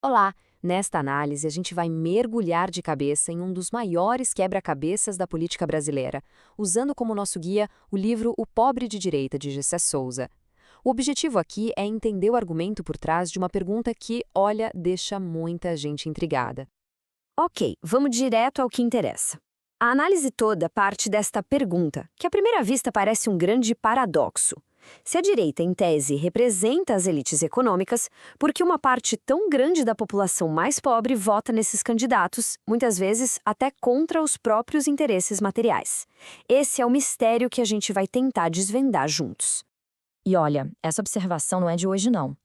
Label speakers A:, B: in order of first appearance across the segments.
A: Olá! Nesta análise, a gente vai mergulhar de cabeça em um dos maiores quebra-cabeças da política brasileira, usando como nosso guia o livro O Pobre de Direita, de Gessé Souza. O objetivo aqui é entender o argumento por trás de uma pergunta que, olha, deixa muita gente intrigada.
B: Ok, vamos direto ao que interessa. A análise toda parte desta pergunta, que à primeira vista parece um grande paradoxo. Se a direita, em tese, representa as elites econômicas, por que uma parte tão grande da população mais pobre vota nesses candidatos, muitas vezes até contra os próprios interesses materiais? Esse é o mistério que a gente vai tentar desvendar juntos.
C: E olha, essa observação não é de hoje, não.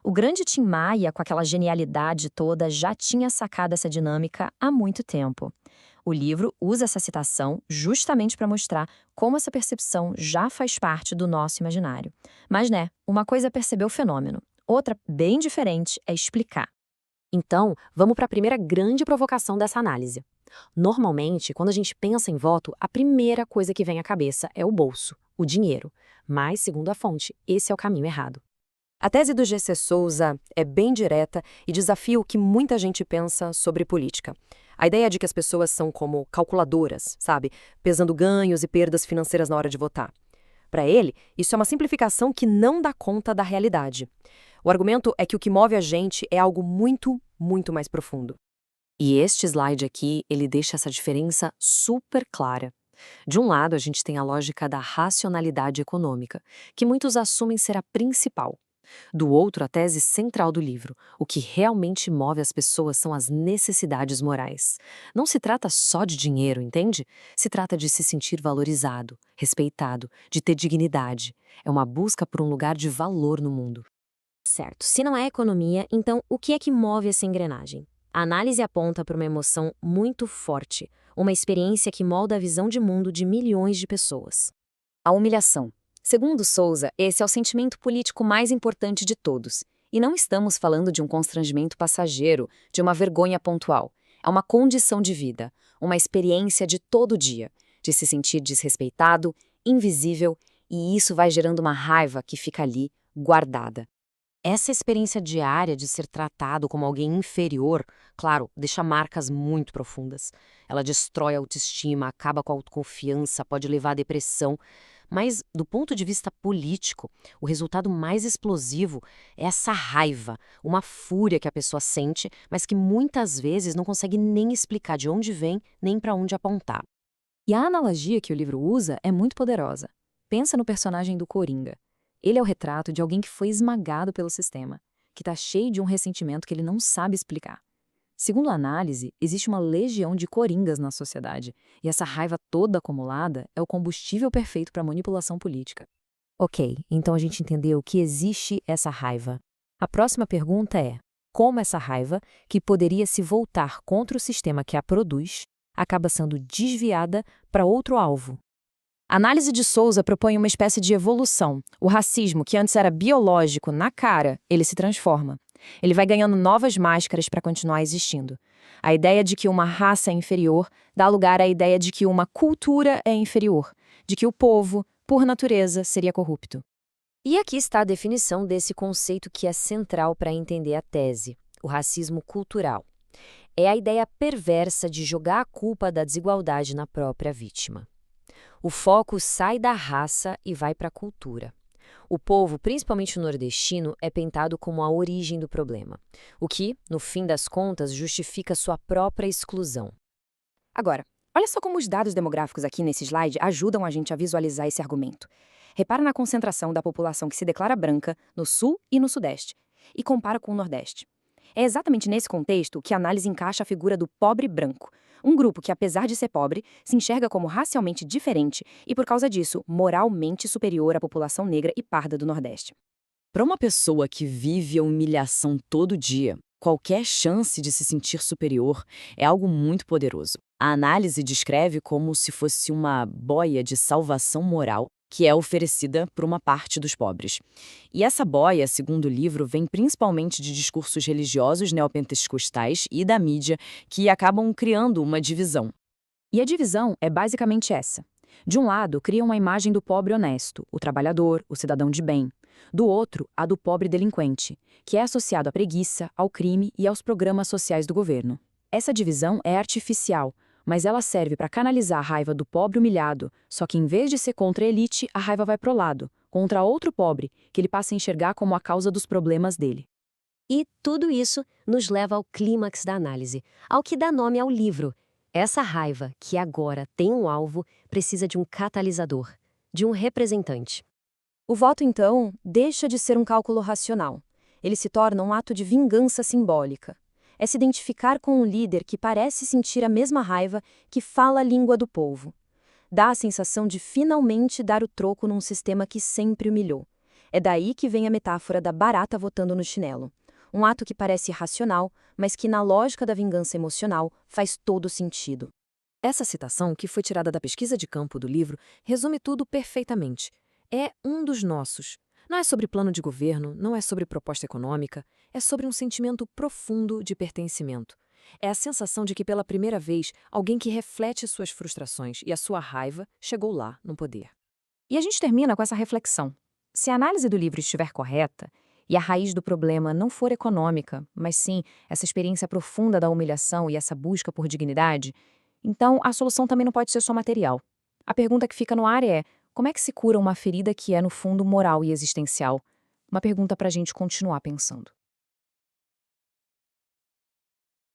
C: O grande Tim Maia, com aquela genialidade toda, já tinha sacado essa dinâmica há muito tempo. O livro usa essa citação justamente para mostrar como essa percepção já faz parte do nosso imaginário. Mas, uma coisa é perceber o fenômeno, outra, bem diferente, é explicar.
A: Então, vamos para a primeira grande provocação dessa análise. Normalmente, quando a gente pensa em voto, a primeira coisa que vem à cabeça é o bolso, o dinheiro. Mas, segundo a fonte, esse é o caminho errado. A tese do Gessé Souza é bem direta e desafia o que muita gente pensa sobre política. A ideia de que as pessoas são como calculadoras, sabe? Pesando ganhos e perdas financeiras na hora de votar. Para ele, isso é uma simplificação que não dá conta da realidade. O argumento é que o que move a gente é algo muito, muito mais profundo. E este slide aqui, ele deixa essa diferença super clara. De um lado, a gente tem a lógica da racionalidade econômica, que muitos assumem ser a principal. Do outro, a tese central do livro. O que realmente move as pessoas são as necessidades morais. Não se trata só de dinheiro, entende? Se trata de se sentir valorizado, respeitado, de ter dignidade. É uma busca por um lugar de valor no mundo.
D: Certo. Se não é economia, então o que é que move essa engrenagem? A análise aponta para uma emoção muito forte, uma experiência que molda a visão de mundo de milhões de pessoas.
B: A humilhação. Segundo Souza, esse é o sentimento político mais importante de todos. E não estamos falando de um constrangimento passageiro, de uma vergonha pontual. É uma condição de vida, uma experiência de todo dia, de se sentir desrespeitado, invisível, e isso vai gerando uma raiva que fica ali, guardada.
A: Essa experiência diária de ser tratado como alguém inferior, claro, deixa marcas muito profundas. Ela destrói a autoestima, acaba com a autoconfiança, pode levar à depressão. Mas, do ponto de vista político, o resultado mais explosivo é essa raiva, uma fúria que a pessoa sente, mas que muitas vezes não consegue nem explicar de onde vem, nem para onde apontar.
C: E a analogia que o livro usa é muito poderosa. Pensa no personagem do Coringa. Ele é o retrato de alguém que foi esmagado pelo sistema, que está cheio de um ressentimento que ele não sabe explicar. Segundo a análise, existe uma legião de coringas na sociedade, e essa raiva toda acumulada é o combustível perfeito para a manipulação política.
A: Ok, então a gente entendeu que existe essa raiva. A próxima pergunta é: como essa raiva, que poderia se voltar contra o sistema que a produz, acaba sendo desviada para outro alvo?
C: A análise de Souza propõe uma espécie de evolução. O racismo, que antes era biológico, na cara, ele se transforma. Ele vai ganhando novas máscaras para continuar existindo. A ideia de que uma raça é inferior dá lugar à ideia de que uma cultura é inferior, de que o povo, por natureza, seria corrupto.
D: E aqui está a definição desse conceito que é central para entender a tese, o racismo cultural. É a ideia perversa de jogar a culpa da desigualdade na própria vítima. O foco sai da raça e vai para a cultura. O povo, principalmente o nordestino, é pintado como a origem do problema, o que, no fim das contas, justifica sua própria exclusão.
B: Agora, olha só como os dados demográficos aqui nesse slide ajudam a gente a visualizar esse argumento. Repara na concentração da população que se declara branca no sul e no sudeste, e compara com o nordeste. É exatamente nesse contexto que a análise encaixa a figura do pobre branco, um grupo que, apesar de ser pobre, se enxerga como racialmente diferente e, por causa disso, moralmente superior à população negra e parda do Nordeste.
E: Para uma pessoa que vive a humilhação todo dia, qualquer chance de se sentir superior é algo muito poderoso. A análise descreve como se fosse uma boia de salvação moral que é oferecida por uma parte dos pobres. E essa boia, segundo o livro, vem principalmente de discursos religiosos neopentecostais e da mídia que acabam criando uma divisão.
C: E a divisão é basicamente essa. De um lado, cria uma imagem do pobre honesto, o trabalhador, o cidadão de bem.
E: Do outro, a do pobre delinquente, que é associado à preguiça, ao crime e aos programas sociais do governo. Essa divisão é artificial, mas ela serve para canalizar a raiva do pobre humilhado, só que em vez de ser contra a elite, a raiva vai pro lado, contra outro pobre, que ele passa a enxergar como a causa dos problemas dele.
D: E tudo isso nos leva ao clímax da análise, ao que dá nome ao livro. Essa raiva, que agora tem um alvo, precisa de um catalisador, de um representante.
C: O voto, então, deixa de ser um cálculo racional. Ele se torna um ato de vingança simbólica. É se identificar com um líder que parece sentir a mesma raiva, que fala a língua do povo. Dá a sensação de finalmente dar o troco num sistema que sempre humilhou. É daí que vem a metáfora da barata votando no chinelo. Um ato que parece irracional, mas que na lógica da vingança emocional faz todo sentido.
A: Essa citação, que foi tirada da pesquisa de campo do livro, resume tudo perfeitamente. É um dos nossos. Não é sobre plano de governo, não é sobre proposta econômica, é sobre um sentimento profundo de pertencimento. É a sensação de que, pela primeira vez, alguém que reflete suas frustrações e a sua raiva chegou lá, no poder.
C: E a gente termina com essa reflexão. Se a análise do livro estiver correta, e a raiz do problema não for econômica, mas sim essa experiência profunda da humilhação e essa busca por dignidade, então a solução também não pode ser só material. A pergunta que fica no ar é: como é que se cura uma ferida que é, no fundo, moral e existencial? Uma pergunta para a gente continuar pensando.